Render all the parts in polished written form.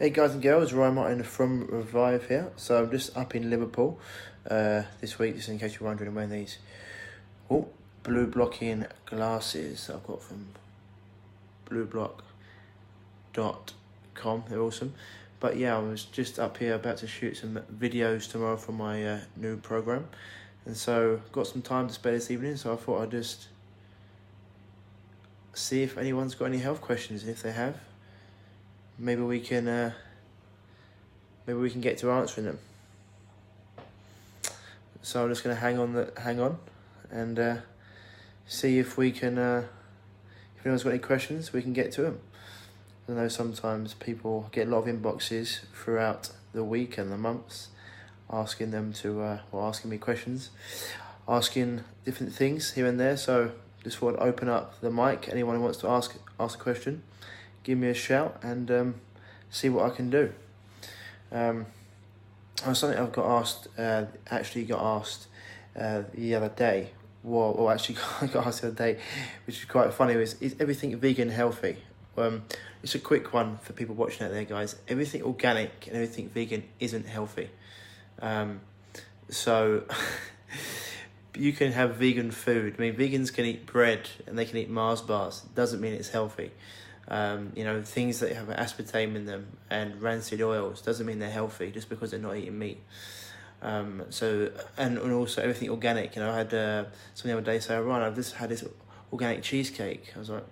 Hey guys and girls, Ryan Martin from Revive here. So I'm just up in Liverpool this week, just in case you're wondering when these blue blocking glasses I've got from blueblock.com. They're awesome. But yeah, I was just up here about to shoot some videos tomorrow for my new program, and so got some time to spare this evening, so I thought I'd just see if anyone's got any health questions, and if they have, maybe we can get to answering them. So I'm just going to hang on and see if we can, if anyone's got any questions, we can get to them. I know sometimes people get a lot of inboxes throughout the week and the months asking them to, or asking me questions, asking different things here and there. So just thought I'd open up the mic. Anyone who wants to ask a question, give me a shout and see what I can do. Something I've got asked, the other day, got asked the other day, which is quite funny, is everything vegan healthy? It's a quick one for people watching out there, guys. Everything organic and everything vegan isn't healthy. So you can have vegan food. I mean, vegans can eat bread and they can eat Mars bars. Doesn't mean it's healthy. Things that have aspartame in them and rancid oils doesn't mean they're healthy just because they're not eating meat. And also everything organic. I had something the other day say, Ryan, I've just had this organic cheesecake. I was like,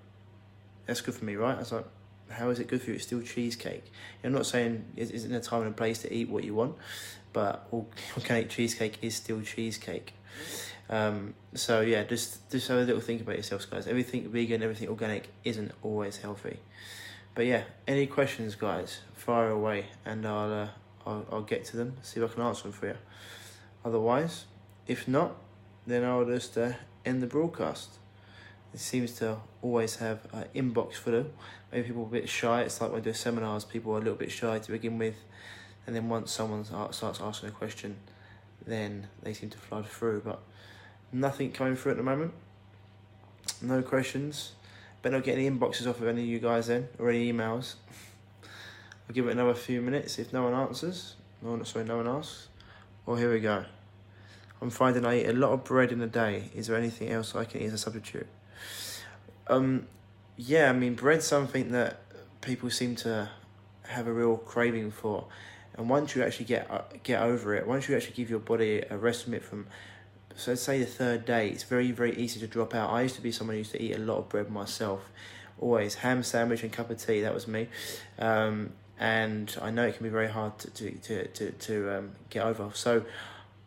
that's good for me, right? I was like, how is it good for you? It's still cheesecake. I'm not saying it isn't a time and a place to eat what you want, but organic cheesecake is still cheesecake. So yeah, just have a little think about yourselves, guys. Everything vegan, everything organic isn't always healthy. But yeah, any questions, guys, fire away and I'll get to them, see if I can answer them for you. Otherwise, if not, then I'll just end the broadcast. It seems to always have an inbox for them. Maybe people are a bit shy. It's like when I do seminars, people are a little bit shy to begin with, and then once someone starts asking a question, then they seem to flood through. But nothing coming through at the moment. No questions. Better not get any inboxes off of any of you guys then, or any emails. I'll give it another few minutes if no one answers. No one asks. Well, here we go. I'm finding I eat a lot of bread in a day. Is there anything else I can eat as a substitute? Yeah, I mean, bread's something that people seem to have a real craving for. And once you actually get over it, once you actually give your body a rest from it so let's say the third day, it's very, very easy to drop out. I used to be someone who used to eat a lot of bread myself. Always ham sandwich and cup of tea, that was me. And I know it can be very hard to get over. So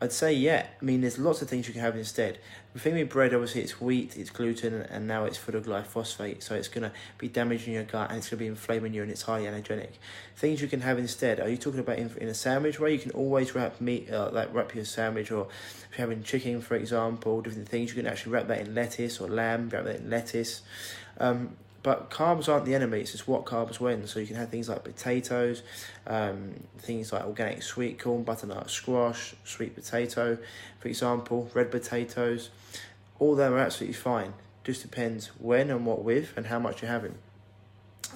I'd say, yeah, I mean, there's lots of things you can have instead. The thing with bread, obviously, it's wheat, it's gluten, and now it's full of glyphosate, so it's going to be damaging your gut, and it's going to be inflaming you, and it's highly allergenic. Things you can have instead, are you talking about in a sandwich, where you can always wrap meat, wrap your sandwich, or if you're having chicken, for example, different things, you can actually wrap that in lettuce, or lamb, wrap that in lettuce. But carbs aren't the enemy, it's just what carbs win. So you can have things like potatoes, things like organic sweet corn, butternut squash, sweet potato, for example, red potatoes. All of them are absolutely fine. Just depends when and what with and how much you're having.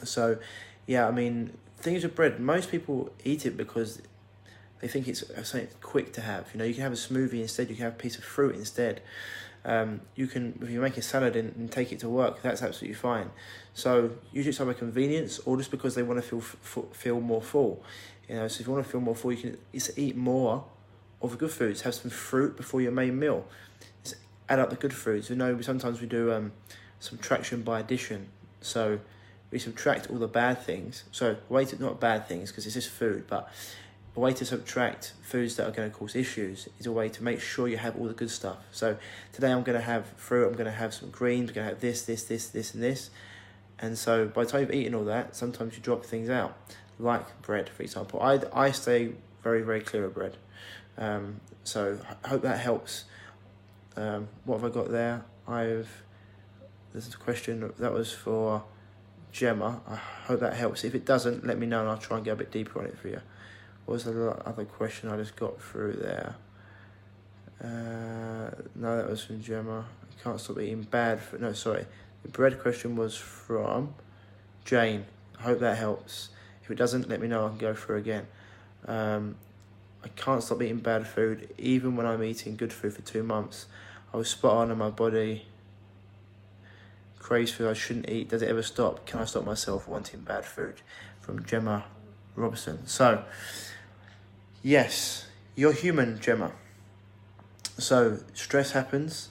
So, yeah, I mean, things with bread, most people eat it because they think it's something quick to have. You can have a smoothie instead, you can have a piece of fruit instead. You can, if you make a salad and take it to work, that's absolutely fine. So usually it's either convenience or just because they want to feel more full. So if you want to feel more full, you can eat more of the good foods. Have some fruit before your main meal. Just add up the good foods. Sometimes we do subtraction by addition. So we subtract all the bad things. So not bad things because it's just food, but a way to subtract foods that are going to cause issues is a way to make sure you have all the good stuff. So today I'm going to have fruit, I'm going to have some greens, I'm going to have this, and this. And so by the time you've eaten all that, sometimes you drop things out, like bread, for example. I stay very, very clear of bread. So I hope that helps. What have I got there? There's a question that was for Gemma. I hope that helps. If it doesn't, let me know and I'll try and get a bit deeper on it for you. What was the other question I just got through there? No, that was from Gemma. I can't stop eating bad food. No, sorry. The bread question was from Jane. I hope that helps. If it doesn't, let me know, I can go through again. I can't stop eating bad food, even when I'm eating good food for 2 months. I was spot on and my body craves food I shouldn't eat. Does it ever stop? Can I stop myself wanting bad food? From Gemma Robson. So, yes, you're human, Gemma. So, stress happens.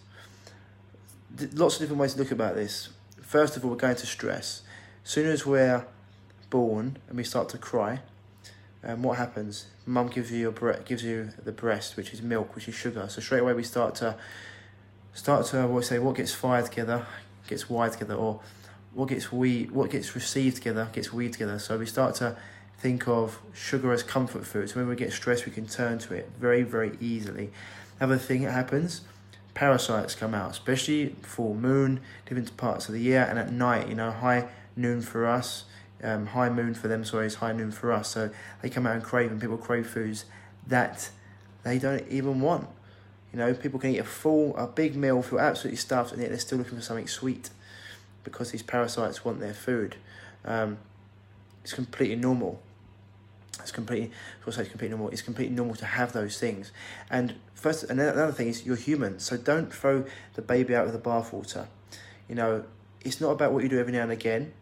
Lots of different ways to look about this. First of all, we're going to stress. As soon as we're born and we start to cry, what happens? Mum gives you the breast, which is milk, which is sugar. So straight away we start to what gets fired together gets wired together, or what gets received together gets weaved together. So we start to think of sugar as comfort food. So when we get stressed, we can turn to it very, very easily. Another thing that happens, parasites come out, especially full moon, different parts of the year, and at night. High noon for us. High moon for them, is high noon for us. So they come out and crave, and people crave foods that they don't even want. People can eat a big meal, feel absolutely stuffed, and yet they're still looking for something sweet because these parasites want their food. It's completely normal. It's completely normal. It's completely normal to have those things. And another thing is, you're human, so don't throw the baby out with the bathwater. It's not about what you do every now and again.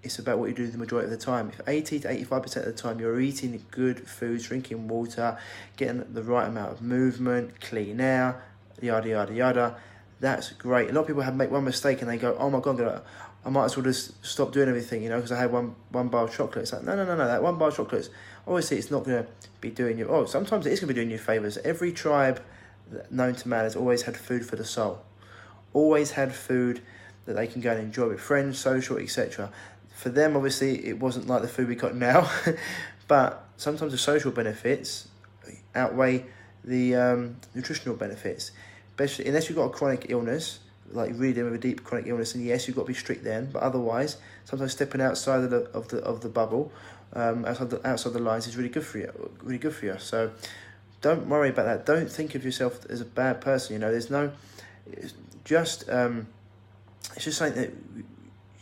It's about what you do the majority of the time. If 80 to 85% of the time you're eating good foods, drinking water, getting the right amount of movement, clean air, yada, yada, yada, that's great. A lot of people make one mistake and they go, oh my God, I might as well just stop doing everything, because I had one bar of chocolate. It's like, no, that 1 bar of chocolate, obviously it's not going to be doing you, sometimes it is going to be doing you favours. Every tribe known to man has always had food for the soul. Always had food that they can go and enjoy with friends, social, etc. For them, obviously, it wasn't like the food we got now, but sometimes the social benefits outweigh the nutritional benefits. Especially unless you've got a chronic illness, like really dealing with a deep chronic illness, and yes, you've got to be strict then. But otherwise, sometimes stepping outside of the bubble, outside the lines, is really good for you. Really good for you. So don't worry about that. Don't think of yourself as a bad person. There's no. It's just something that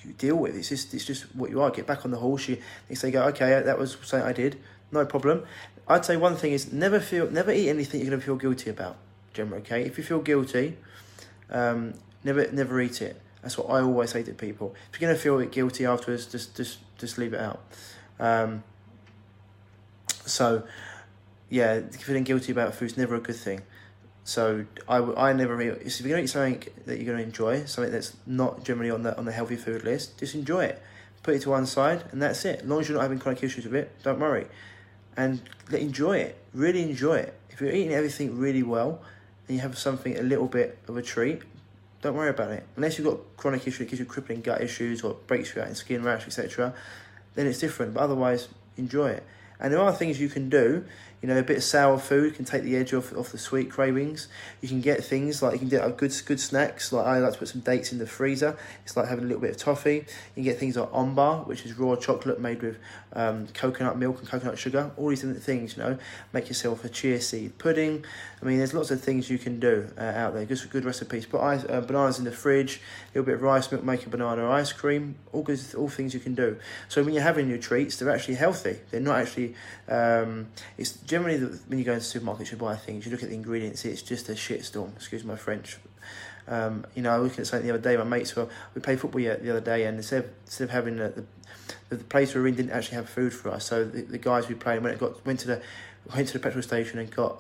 you deal with. It's just what you are. Get back on the horse. You say, go, okay, that was something I did, no problem. I'd say one thing is never eat anything you're going to feel guilty about, Gemma. Okay, if you feel guilty, never eat it. That's what I always say to people. If you're going to feel guilty afterwards, just leave it out. So yeah, feeling guilty about food's never a good thing. So I never eat. If you're going to eat something that you're going to enjoy, something that's not generally on the healthy food list, just enjoy it. Put it to one side, and that's it. As long as you're not having chronic issues with it, don't worry, and enjoy it. Really enjoy it. If you're eating everything really well, and you have something a little bit of a treat, don't worry about it. Unless you've got chronic issues, it gives you crippling gut issues or breaks you out in skin rash, etc., then it's different. But otherwise, enjoy it. And there are things you can do. A bit of sour food can take the edge off the sweet cravings. You can get things like, you can get good snacks. Like I like to put some dates in the freezer. It's like having a little bit of toffee. You can get things like ombar, which is raw chocolate made with coconut milk and coconut sugar. All these different things, Make yourself a chia seed pudding. I mean, there's lots of things you can do out there. Good recipes. Put bananas in the fridge. A little bit of rice milk, make a banana ice cream. All things you can do. So when you're having your treats, they're actually healthy. They're not actually. It's generally when you go into supermarkets, you buy things, you look at the ingredients, it's just a shitstorm. Excuse my French. I was looking at something the other day. My mates we played football the other day, and instead of having the place we were in didn't actually have food for us. So the guys we played went to the petrol station and got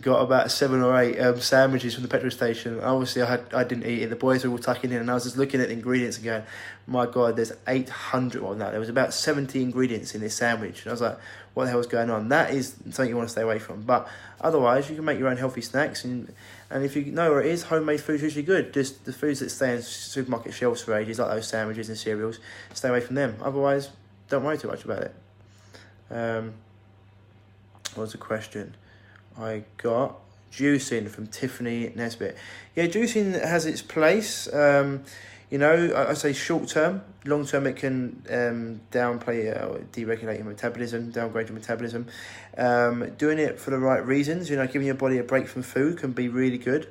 about 7 or 8 sandwiches from the petrol station. Obviously, I didn't eat it. The boys were all tucking in, and I was just looking at the ingredients and going, "My God, there's 800." Well, no, there was about 70 ingredients in this sandwich, and I was like, "What the hell is going on?" That is something you want to stay away from. But otherwise, you can make your own healthy snacks, and if you know where it is, homemade food is usually good. Just the foods that stay in supermarket shelves for ages, like those sandwiches and cereals, stay away from them. Otherwise, don't worry too much about it. What was the question? I got juicing from Tiffany Nesbitt. Yeah, juicing has its place. I say short term. Long term, it can downplay or deregulate your metabolism, downgrade your metabolism. Doing it for the right reasons, giving your body a break from food can be really good.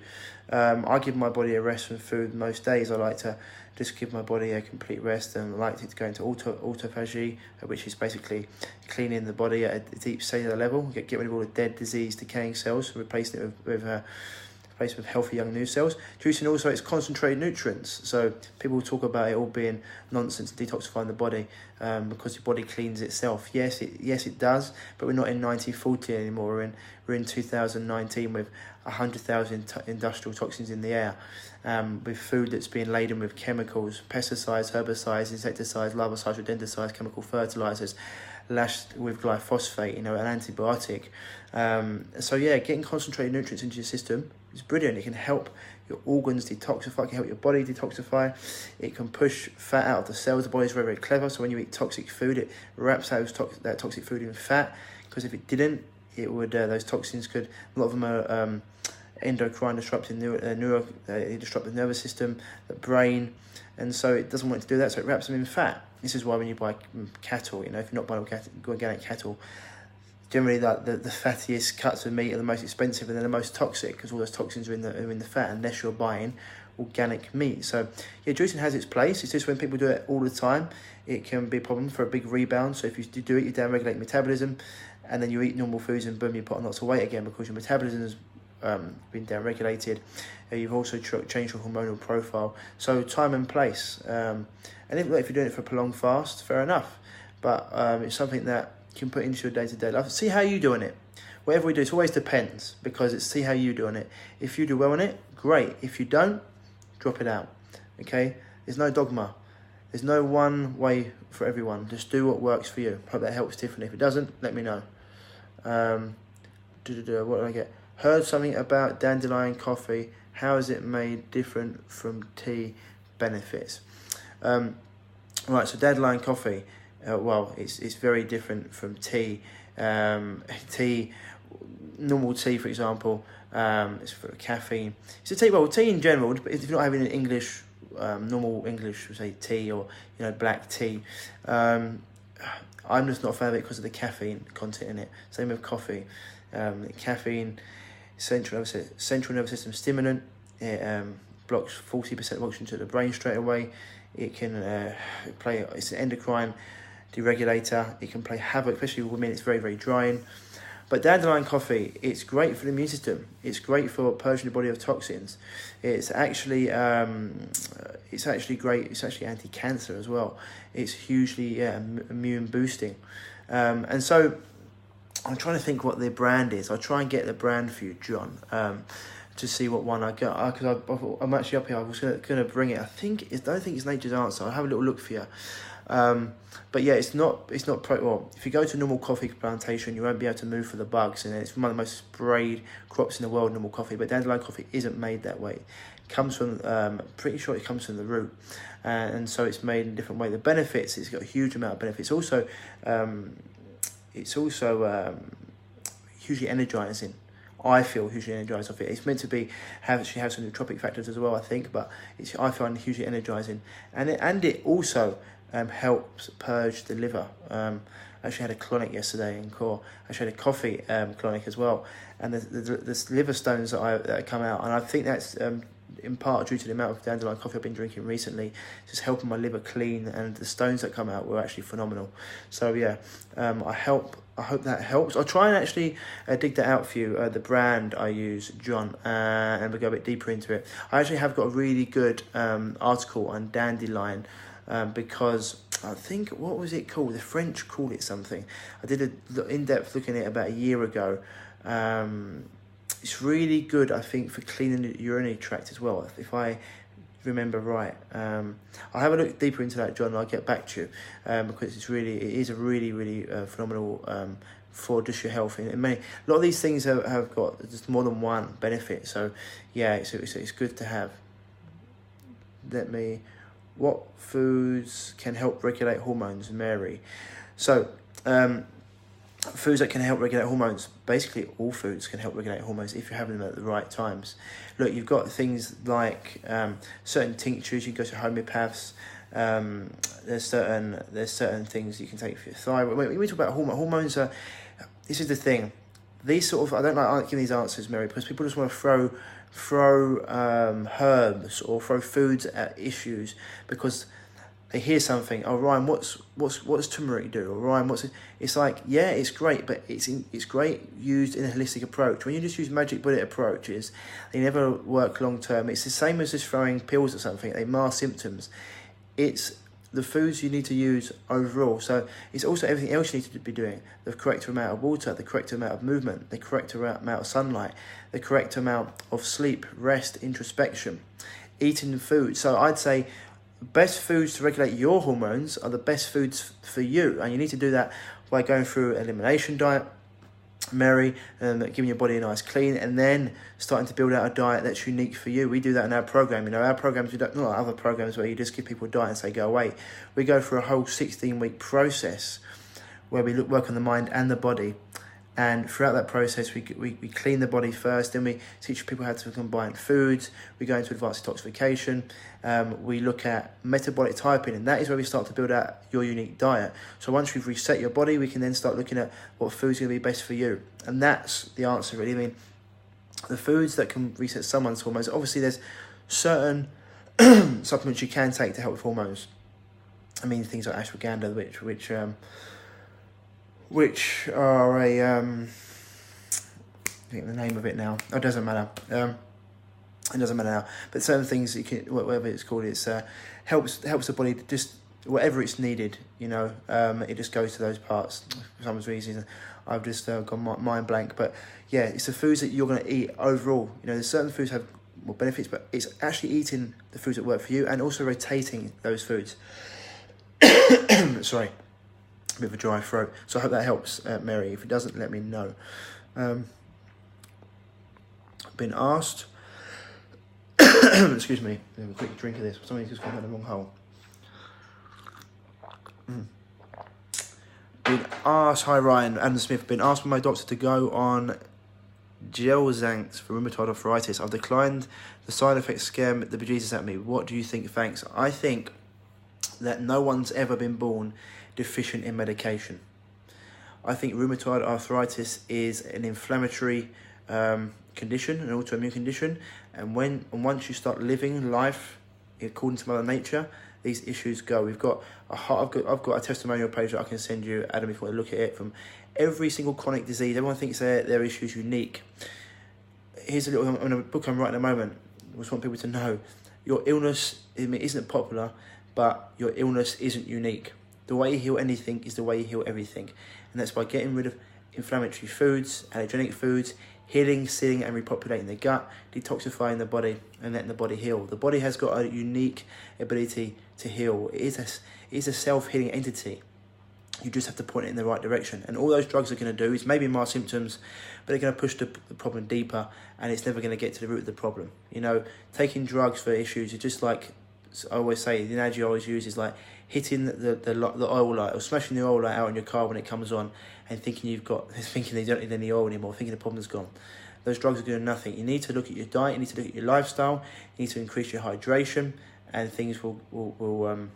I give my body a rest from food most days. I like to just give my body a complete rest, and I like it to go into autophagy, which is basically cleaning the body at a deep cellular level, get rid of all the dead, diseased, decaying cells, replacing it with healthy young new cells. Juicing also, it's concentrated nutrients. So people talk about it all being nonsense, detoxifying the body, because your body cleans itself. Yes, it does, but we're not in 1940 anymore. We're in 2019 with 100,000 industrial toxins in the air, with food that's being laden with chemicals, pesticides, herbicides, insecticides, larvicides, rodenticides, chemical fertilizers, lashed with glyphosate, an antibiotic. So yeah, getting concentrated nutrients into your system is brilliant. It can help your organs detoxify, it can help your body detoxify, it can push fat out of the cells. The body's very, very clever, so when you eat toxic food, it wraps that toxic food in fat, because if it didn't, it would, those toxins could, a lot of them are endocrine disrupting, disrupt the nervous system, the brain, and so it doesn't want to do that, so it wraps them in fat. This is why when you buy cattle, if you're not buying organic cattle, generally the fattiest cuts of meat are the most expensive and they're the most toxic, because all those toxins are in the fat, unless you're buying organic meat. So yeah, juicing has its place. It's just when people do it all the time, it can be a problem for a big rebound. So if you do it, you downregulate metabolism, and then you eat normal foods and boom, you put on lots of weight again, because your metabolism has been downregulated. You've also changed your hormonal profile. So time and place. And if you're doing it for a prolonged fast, fair enough. But it's something that you can put into your day-to-day life. See how you're doing it. Whatever we do, it always depends, because it's see how you're doing it. If you do well on it, great. If you don't, drop it out. Okay? There's no dogma. There's no one way for everyone. Just do what works for you. Hope that helps, Tiffany. If it doesn't, let me know. What did I get? Heard something about dandelion coffee. How is it made different from tea? Benefits. Right, so dandelion coffee. Well, it's very different from tea. Normal tea, for example, it's for caffeine. It's a tea. Well, tea in general. If you're not having an English, normal English, say tea or black tea, I'm just not a fan of it because of the caffeine content in it. Same with coffee. Caffeine, central nervous system stimulant. It blocks 40% of oxygen to the brain straight away. It can it's an endocrine deregulator. It can play havoc, especially with women. It's very, very drying. But dandelion coffee, it's great for the immune system. It's great for purging the body of toxins. It's actually great. It's actually anti-cancer as well. It's hugely immune boosting. And so I'm trying to think what the brand is. I'll try and get the brand for you, John, to see what one I got. Because I'm actually up here. I was going to bring it. I don't think it's Nature's Answer. I'll have a little look for you. But yeah, it's not well, if you go to a normal coffee plantation, you won't be able to move for the bugs, and it's one of the most sprayed crops in the world, normal coffee. But dandelion coffee isn't made that way. It comes from, pretty sure it comes from the root, and so it's made in a different way. The benefits, it's got a huge amount of benefits. It's also hugely energizing. I feel hugely energized off it. It's meant to actually have some nootropic factors as well, I think, but I find hugely energizing, and it also helps purge the liver. I actually had a colonic yesterday in core. I actually had a coffee colonic as well, and the liver stones that come out, and I think that's in part due to the amount of dandelion coffee I've been drinking recently, just helping my liver clean, and the stones that come out were actually phenomenal. So yeah, I hope that helps. I'll try and actually dig that out for you, the brand I use, John, and we'll go a bit deeper into it. I actually have got a really good article on dandelion, because I think, what was it called? The French called it something. I did an in-depth look at it about a year ago. It's really good, I think, for cleaning the urinary tract as well, if I remember right. I'll have a look deeper into that, John, and I'll get back to you, because it is a really, really phenomenal for just your health. And a lot of these things have got just more than one benefit. So yeah, it's good to have. What foods can help regulate hormones, Mary? So, foods that can help regulate hormones. Basically, all foods can help regulate hormones if you're having them at the right times. Look, you've got things like certain tinctures. You can go to homeopaths. There's certain things you can take for your thyroid. When we talk about hormones are. This is the thing. These sort of, I don't like giving these answers, Mary, because people just want to throw throw herbs or throw foods at issues because they hear something. Oh, Ryan, what's turmeric do? Or Ryan, what's it? It's like, yeah, it's great, but it's great used in a holistic approach. When you just use magic bullet approaches, they never work long term. It's the same as just throwing pills at something. They mask symptoms. It's the foods you need to use overall. So it's also everything else you need to be doing. The correct amount of water, the correct amount of movement, the correct amount of sunlight, the correct amount of sleep, rest, introspection, eating food. So I'd say best foods to regulate your hormones are the best foods for you. And you need to do that by going through an elimination diet, Mary, giving your body a nice clean, and then starting to build out a diet that's unique for you. We do that in our program. You know, our programs, we don't, not like other programs where you just give people a diet and say go away. We go through a whole 16-week process where we work on the mind and the body. And throughout that process, we clean the body first, then we teach people how to combine foods, we go into advanced detoxification, we look at metabolic typing, and that is where we start to build out your unique diet. So once we've reset your body, we can then start looking at what food's going to be best for you. And that's the answer, really. I mean, the foods that can reset someone's hormones, obviously there's certain supplements you can take to help with hormones. I mean, things like ashwagandha, which are a I think the name of it now. Oh, it doesn't matter. It doesn't matter now. But certain things you can, whatever it's called, it's helps the body to just whatever it's needed. You know, it just goes to those parts. For some reason, I've just gone mind blank. But yeah, it's the foods that you're going to eat overall. You know, there's certain foods have more benefits, but it's actually eating the foods that work for you and also rotating those foods. Sorry. A bit of a dry throat, so I hope that helps, Mary. If it doesn't, let me know. Been asked excuse me, have a quick drink of this. Somebody's just gone down the wrong hole. Been asked, hi Ryan, Adam Smith, been asked by my doctor to go on Gelzanx for rheumatoid arthritis. I've declined. The side effects scare the bejesus at me. What do you think? Thanks. I think that no one's ever been born deficient in medication. I think rheumatoid arthritis is an inflammatory condition, an autoimmune condition, and once you start living life according to Mother Nature, these issues go. I've got a testimonial page that I can send you, Adam, if you want to look at it, from every single chronic disease. Everyone thinks their issue's unique. Here's a little, in a book I'm writing at the moment, I just want people to know, your illness isn't popular, but your illness isn't unique. The way you heal anything is the way you heal everything. And that's by getting rid of inflammatory foods, allergenic foods, healing, sealing and repopulating the gut, detoxifying the body and letting the body heal. The body has got a unique ability to heal. It is a self-healing entity. You just have to point it in the right direction. And all those drugs are going to do is maybe mask symptoms, but they're going to push the problem deeper, and it's never going to get to the root of the problem. You know, taking drugs for issues is just like, I always say, the analogy I always use is like hitting the oil light or smashing the oil light out in your car when it comes on and thinking you don't need any oil anymore, thinking the problem's gone. Those drugs are doing nothing. You need to look at your diet, you need to look at your lifestyle, you need to increase your hydration, and things will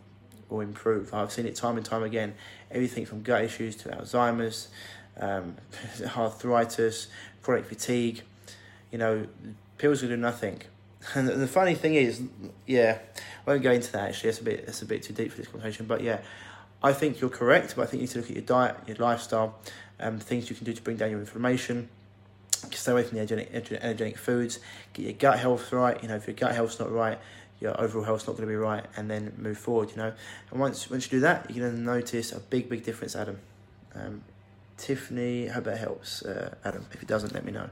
improve. I've seen it time and time again. Everything from gut issues to Alzheimer's, arthritis, chronic fatigue. You know, pills will do nothing. And the funny thing is, yeah, I won't go into that actually. That's a bit too deep for this conversation. But yeah, I think you're correct. But I think you need to look at your diet, your lifestyle, things you can do to bring down your inflammation. Stay away from the energetic foods. Get your gut health right. You know, if your gut health's not right, your overall health's not going to be right, and then move forward. You know, and once you do that, you're going to notice a big difference, Adam. Tiffany, I hope that helps, Adam. If it doesn't, let me know.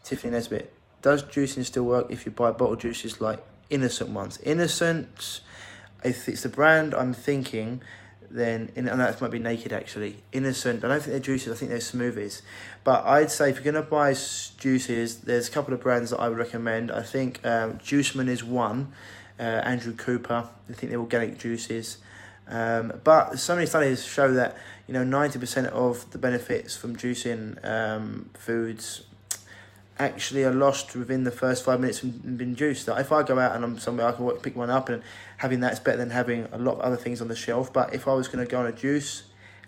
Tiffany Nesbitt. Does juicing still work if you buy bottled juices like Innocent ones? Innocent, if it's the brand I'm thinking, then, and that might be Naked actually. Innocent, I don't think they're juices, I think they're smoothies. But I'd say if you're going to buy juices, there's a couple of brands that I would recommend. I think Juiceman is one, Andrew Cooper, I think they're organic juices. But so many studies show that, you know, 90% of the benefits from juicing foods actually are lost within the first 5 minutes from being juiced. If I go out and I'm somewhere, I can pick one up, and having that's better than having a lot of other things on the shelf. But if I was going to go on a juice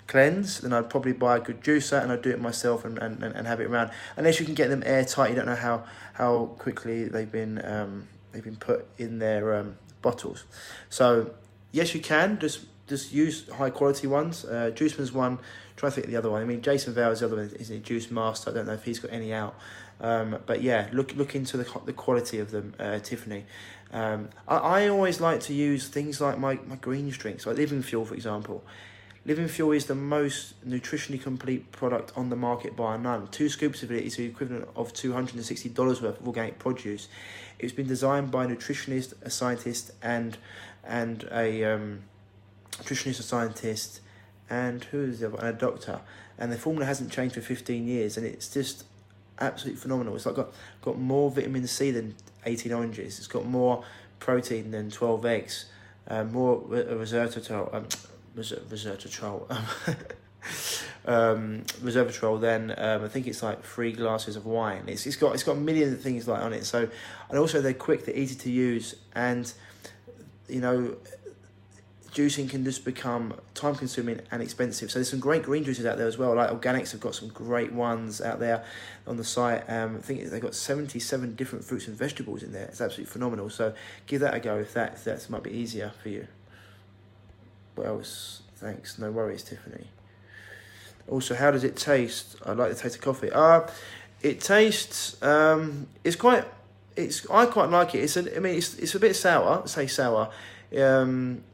cleanse, then I'd probably buy a good juicer and I'd do it myself and have it around. Unless you can get them airtight, you don't know how quickly they've been put in their bottles. So yes, you can just use high quality ones. Juiceman's one. Try to think of the other one. I mean, Jason Vale's the other one, is a Juice Master. I don't know if he's got any out. But yeah, look into the quality of them, Tiffany. I always like to use things like my greens drinks, like Living Fuel, for example. Living Fuel is the most nutritionally complete product on the market by none. 2 scoops of it is the equivalent of $260 worth of organic produce. It's been designed by a nutritionist, a scientist, and a nutritionist, a scientist, and who is the other? And a doctor. And the formula hasn't changed for 15 years, and it's just absolutely phenomenal. It's like got more vitamin C than 18 oranges. It's got more protein than 12 eggs, more resveratrol than I think it's like 3 glasses of wine. It's got millions of things like on it. So, and also they're quick, they're easy to use, and you know, juicing can just become time consuming and expensive. So there's some great green juices out there as well. Like Organics have got some great ones out there on the site. I think they've got 77 different fruits and vegetables in there. It's absolutely phenomenal. So give that a go if that might be easier for you. What else? Thanks. No worries, Tiffany. Also, how does it taste? I like the taste of coffee. It tastes. I quite like it. It's a bit sour. I'd say sour.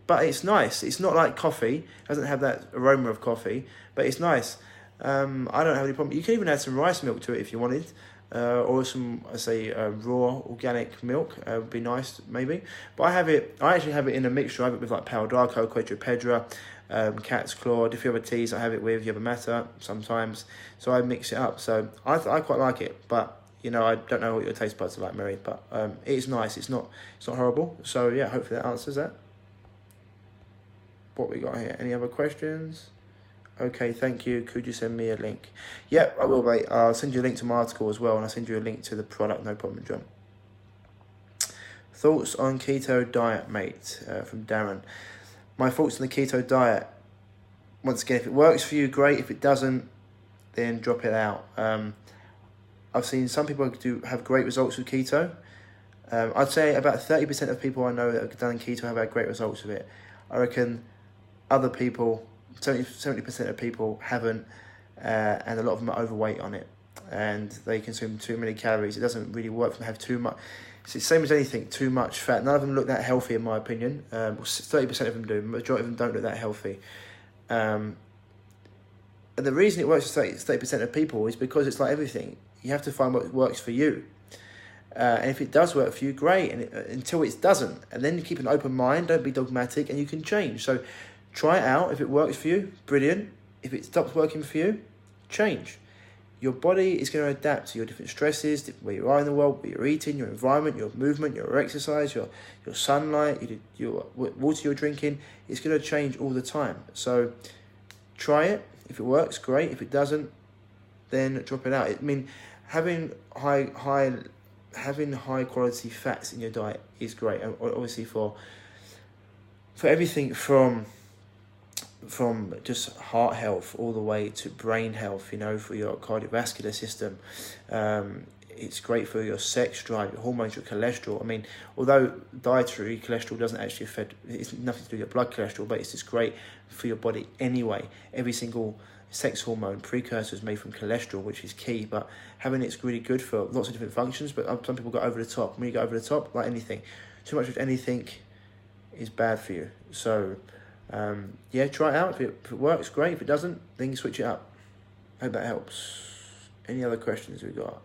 But it's nice. It's not like coffee. It doesn't have that aroma of coffee, but it's nice. I don't have any problem. You can even add some rice milk to it if you wanted, or some, raw organic milk would be nice maybe. But I actually have it in a mixture. I have it with like Palo d'Arco, Quechua Pedra, cat's claw, different other teas I have it with, yerba mate sometimes. So I mix it up. So I quite like it, but you know, I don't know what your taste buds are like, Mary, but it is nice. It's not horrible. So yeah, hopefully that answers that. What we got here? Any other questions? Okay, thank you. Could you send me a link? Yep, I will, mate. I'll send you a link to my article as well, and I'll send you a link to the product. No problem, John. Thoughts on keto diet, mate? From Darren. My thoughts on the keto diet. Once again, if it works for you, great. If it doesn't, then drop it out. I've seen some people have great results with keto. I'd say about 30% of people I know that have done keto have had great results with it. I reckon other people, 70% of people haven't, and a lot of them are overweight on it, and they consume too many calories. It doesn't really work for them to have too much. It's the same as anything, too much fat. None of them look that healthy, in my opinion. 30% of them do. The majority of them don't look that healthy. And the reason it works for 30% of people is because it's like everything. You have to find what works for you. And if it does work for you, great. And until it doesn't. And then you keep an open mind, don't be dogmatic, and you can change. So try it out. If it works for you, brilliant. If it stops working for you, change. Your body is going to adapt to your different stresses, where you are in the world, what you're eating, your environment, your movement, your exercise, your sunlight, your water you're drinking. It's going to change all the time. So try it. If it works, great. If it doesn't, then drop it out. I mean, having high quality fats in your diet is great. Obviously for everything from just heart health all the way to brain health, you know, for your cardiovascular system. It's great for your sex drive, your hormones, your cholesterol. I mean, although dietary cholesterol doesn't actually affect, it's nothing to do with your blood cholesterol, but it's just great for your body anyway. Every single sex hormone precursor is made from cholesterol, which is key, but having it's really good for lots of different functions. But some people go over the top. When you go over the top, like anything, too much of anything is bad for you. So yeah, try it out. If it works, great. If it doesn't, then switch it up. Hope that helps. Any other questions we got?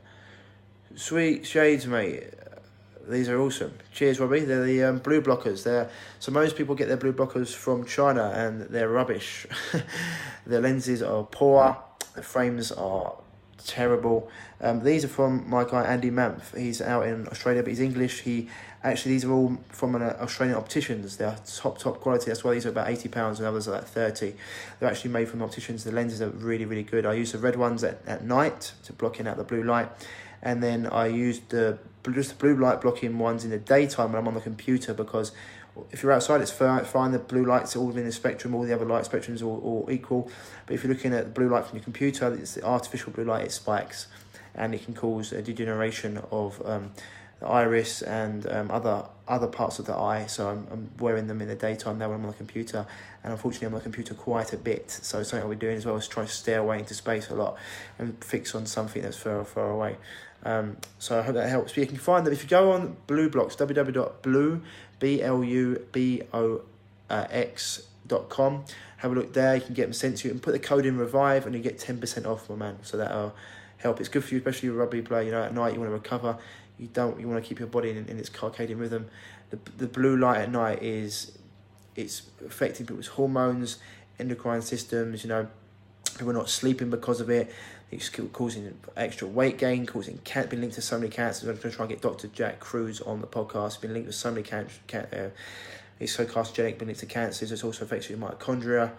Sweet shades, mate. These are awesome. Cheers, Robbie. They're the blue blockers. So most people get their blue blockers from China, and they're rubbish. Their lenses are poor. The frames are terrible. These are from my guy Andy Mampf. He's out in Australia, but he's English. These are all from an Australian opticians. They're top quality. That's why these are about £80 and others are like 30. They're actually made from opticians. The lenses are really, really good. I use the red ones at night to block in out the blue light. And then I use just the blue light blocking ones in the daytime when I'm on the computer, because If you're outside, it's fine. The blue light's all within the spectrum. All the other light spectrums are all equal. But if you're looking at the blue light from your computer, it's the artificial blue light. It spikes, and it can cause a degeneration of the iris and other parts of the eye. So I'm wearing them in the daytime now when I'm on the computer, and unfortunately I'm on the computer quite a bit. So something we're doing as well is try to stare away into space a lot and fix on something that's far away. So I hope that helps. But you can find them if you go on Blue Blocks, www.bluebox.com. Have a look there. You can get them sent to you and put the code in Revive, and you get 10% off, my man. So that'll help. It's good for you, especially with rugby play. You know, at night you want to recover. You want to keep your body in its circadian rhythm. The blue light at night it's affecting people's hormones, endocrine systems. You know, people are not sleeping because of it. It's causing extra weight gain, been linked to so many cancers. I'm going to try and get Dr. Jack Cruz on the podcast. It's been linked with so many it's so carcinogenic, been linked to cancers. It also affects your mitochondria.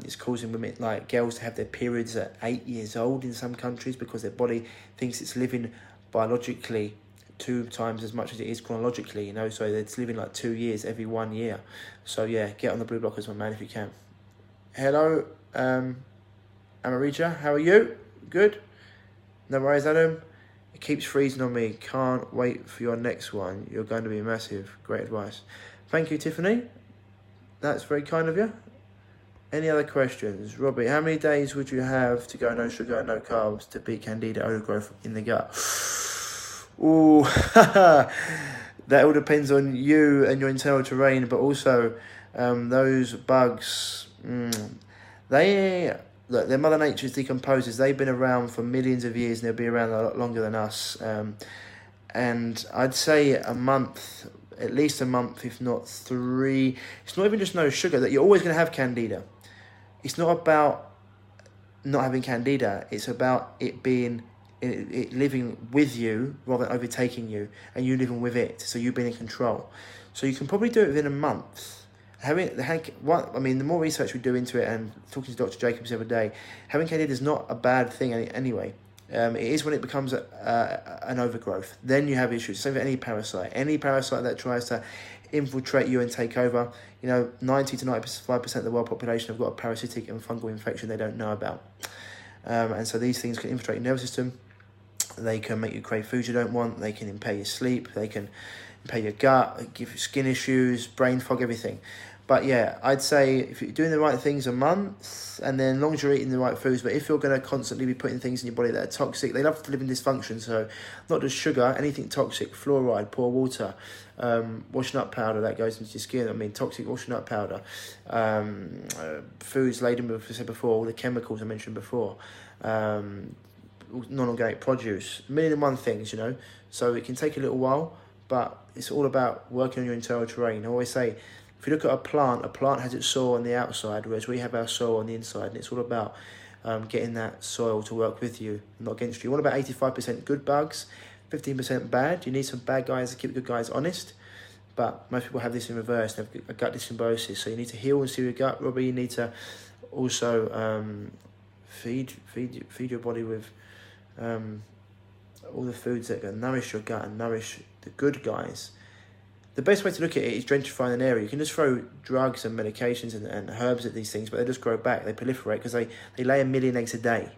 It's causing women, like girls, to have their periods at 8 years old in some countries because their body thinks it's living biologically 2 times as much as it is chronologically, you know, so it's living like 2 years every 1 year. So yeah, get on the blue blockers, my man, if you can. Hello, Amarija, how are you? Good? No worries, Adam. It keeps freezing on me. Can't wait for your next one. You're going to be massive. Great advice. Thank you, Tiffany. That's very kind of you. Any other questions? Robbie, how many days would you have to go no sugar, no carbs to beat candida overgrowth in the gut? Ooh, that all depends on you and your internal terrain, but also those bugs, their Mother Nature's decomposes. They've been around for millions of years, and they'll be around a lot longer than us. And I'd say a month, at least a month, if not 3. It's not even just no sugar, that you're always going to have candida. It's not about not having candida. It's about it living with you rather than overtaking you, and you living with it. So you being in control. So you can probably do it within a month. The more research we do into it, and talking to Dr. Jacobs the other day, having candida is not a bad thing anyway. It is when it becomes an overgrowth. Then you have issues. Same with any parasite. Any parasite that tries to infiltrate you and take over. 90 to 95% of the world population have got a parasitic and fungal infection they don't know about. And so these things can infiltrate your nervous system. They can make you crave foods you don't want. They can impair your sleep. They can impair your gut, give you skin issues, brain fog, everything. But yeah, I'd say if you're doing the right things a month, and then as long as you're eating the right foods, but if you're going to constantly be putting things in your body that are toxic, they love to live in dysfunction. So not just sugar, anything toxic, fluoride, poor water, washing up powder that goes into your skin. Toxic washing up powder, foods laden with, as I said before, all the chemicals I mentioned before, non-organic produce, 1,000,001 things, So it can take a little while, but it's all about working on your internal terrain. I always say, if you look at a plant has its soil on the outside, whereas we have our soil on the inside, and it's all about getting that soil to work with you, not against you. You want about 85% good bugs, 15% bad. You need some bad guys to keep good guys honest, but most people have this in reverse. They have a gut dysbiosis, so you need to heal and see your gut. Robbie, you need to also feed your body with all the foods that can nourish your gut and nourish the good guys. The best way to look at it is gentrifying an area. You can just throw drugs and medications and herbs at these things, but they just grow back. They proliferate because they lay 1 million eggs a day.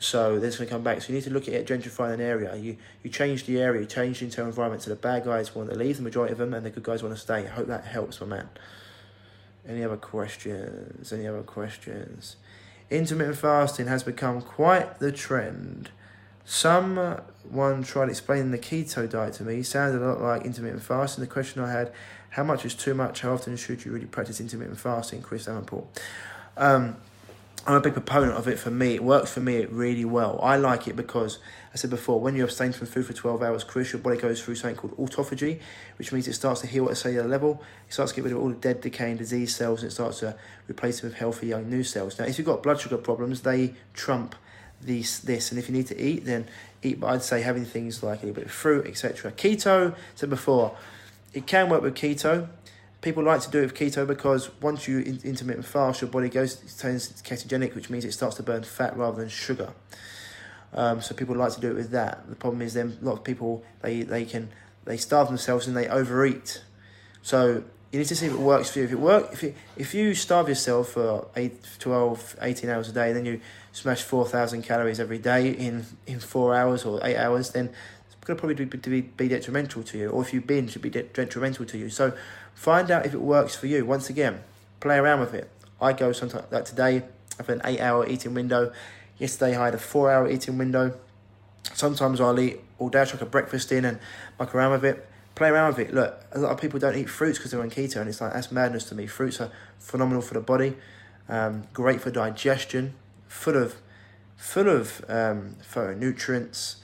So they're just going to come back. So you need to look at it, gentrifying an area. You change the area, you change the internal environment, so the bad guys want to leave, the majority of them, and the good guys want to stay. I hope that helps, my man. Any other questions? Intermittent fasting has become quite the trend. Someone tried explaining the keto diet to me. It sounded a lot like intermittent fasting. The question I had, how much is too much? How often should you really practice intermittent fasting? Chris Davenport. I'm a big proponent of it. For me, it works for me really well. I like it because, I said before, when you abstain from food for 12 hours, Chris, your body goes through something called autophagy, which means it starts to heal at a cellular level. It starts to get rid of all the dead, decaying disease cells, and it starts to replace them with healthy, young, new cells. Now, if you've got blood sugar problems, they trump this, and if you need to eat, then eat. But I'd say having things like a little bit of fruit, etc. Keto, said before, it can work with keto. People like to do it with keto because once you intermittent fast, your body turns ketogenic, which means it starts to burn fat rather than sugar. So people like to do it with that. The problem is then a lot of people they starve themselves and they overeat So you need to see if it works for you. If you starve yourself for 18 hours a day, then you smash 4,000 calories every day in 4 hours or 8 hours, then it's going to probably be detrimental to you. Or if you binge, it'll be detrimental to you. So find out if it works for you. Once again, play around with it. I go sometimes, like today, I've had an 8-hour eating window. Yesterday I had a 4-hour eating window. Sometimes I'll eat all day, chuck a breakfast in and muck around with it. Play around with it. Look, a lot of people don't eat fruits because they're on keto, and it's like, that's madness to me. Fruits are phenomenal for the body, great for digestion, full of phytonutrients,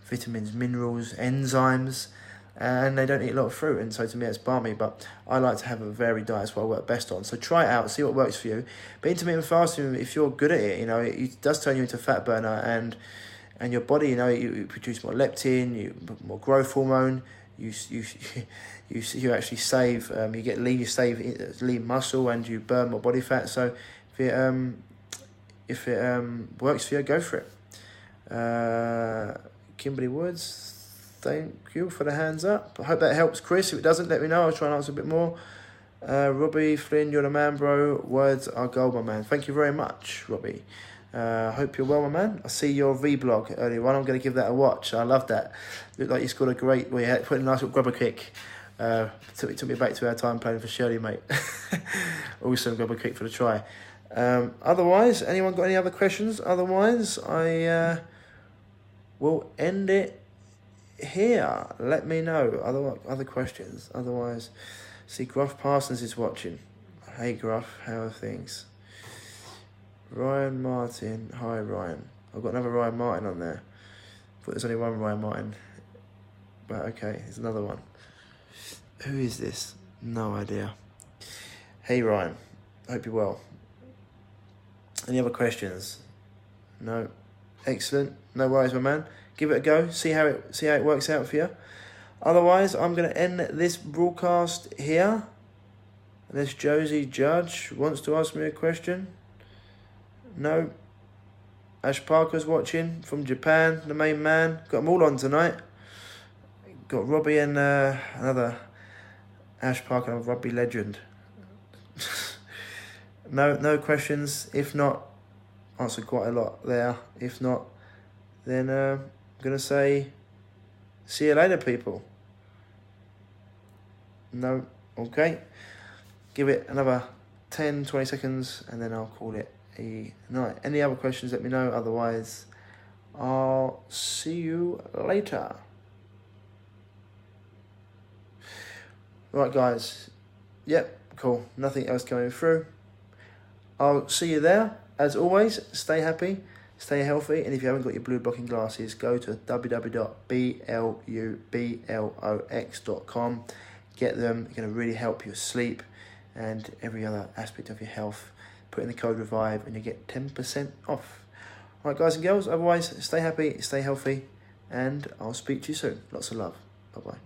vitamins, minerals, enzymes, and they don't eat a lot of fruit. And so to me, it's balmy. But I like to have a varied diet. That's what I work best on. So try it out, see what works for you. But intermittent fasting, if you're good at it, it does turn you into a fat burner, and your body, you produce more leptin, more growth hormone. You actually save. You get lean. You save lean muscle, and you burn more body fat. So if it works for you, go for it. Kimberly Woods, thank you for the hands up. I hope that helps, Chris. If it doesn't, let me know. I'll try and answer a bit more. Robbie Flynn, you're the man, bro. Words are gold, my man. Thank you very much, Robbie. Hope you're well, my man. I see your vlog earlier on. I'm going to give that a watch. I love that. Looked like you scored a great. Well, you put a nice little grubber kick. Took me back to our time playing for Shirley, mate. Awesome grubber kick for the try. Otherwise, anyone got any other questions? Otherwise, I will end it here. Let me know other questions. Otherwise, see, Gruff Parsons is watching. Hey, Gruff, how are things? Ryan Martin. Hi, Ryan. I've got another Ryan Martin on there. Thought there's only one Ryan Martin. But okay, there's another one. Who is this? No idea. Hey, Ryan. Hope you're well. Any other questions? No. Excellent. No worries, my man. Give it a go. See how it works out for you. Otherwise, I'm going to end this broadcast here. Unless Josie Judge wants to ask me a question. No. Ash Parker's watching from Japan, the main man. Got them all on tonight. Got Robbie and another Ash Parker, a rugby legend. No questions. If not, answered quite a lot there. If not, then I'm going to say, see you later, people. No. Okay. Give it another 10, 20 seconds, and then I'll call it a night. Any other questions, let me know. Otherwise, I'll see you later. Right, guys. Yep, cool. Nothing else coming through. I'll see you there. As always, stay happy, stay healthy, and if you haven't got your blue blocking glasses, go to www.blublox.com. Get them. They're going to really help your sleep and every other aspect of your health. Put in the code REVIVE and you get 10% off. All right, guys and girls, otherwise, stay happy, stay healthy, and I'll speak to you soon. Lots of love. Bye-bye.